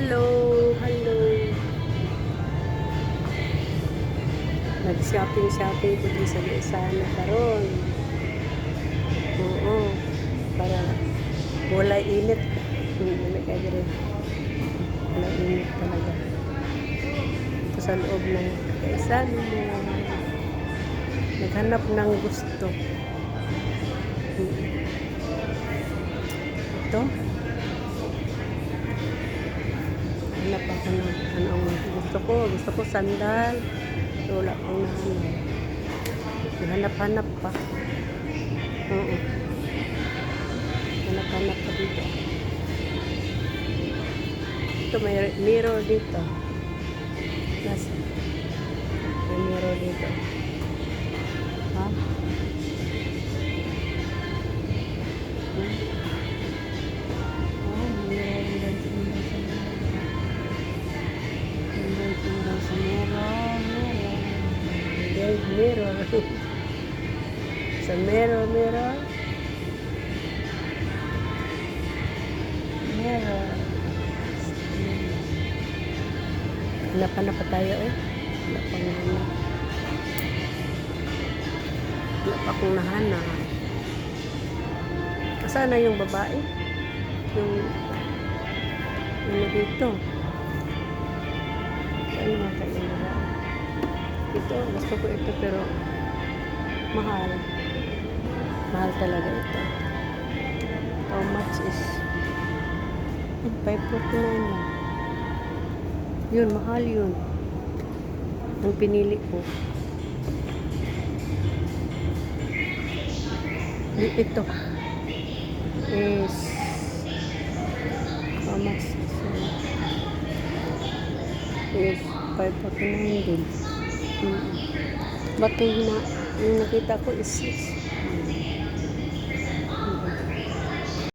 Hello, hello. Nag-shopping ko din sa Sana karon. Oo, para wala init. Hindi kaya rin. Wala init talaga. Ito sa loob ng Sana mo. Naghanap ng gusto. Ito. Hanap ako ng anong gusto ko. Gusto ko sandal. So, wala akong nahanap. Hanap-hanap pa. Oo. Hanap-hanap pa dito. Ito, may mirror dito. May mirror dito. Ha? Mirror. Sa mirror. Mirror. Hanap pa tayo eh. Wala pa akong nahanap. Saan na yung babae? Yung dito. Saan naman kayo yung babae? Ito, gusto ko ito pero mahal. Mahal talaga ito. How much is 549 lang. Yun, mahal yun. Ang pinili ko. Ito is how much is 549 din. But yung nakita ko is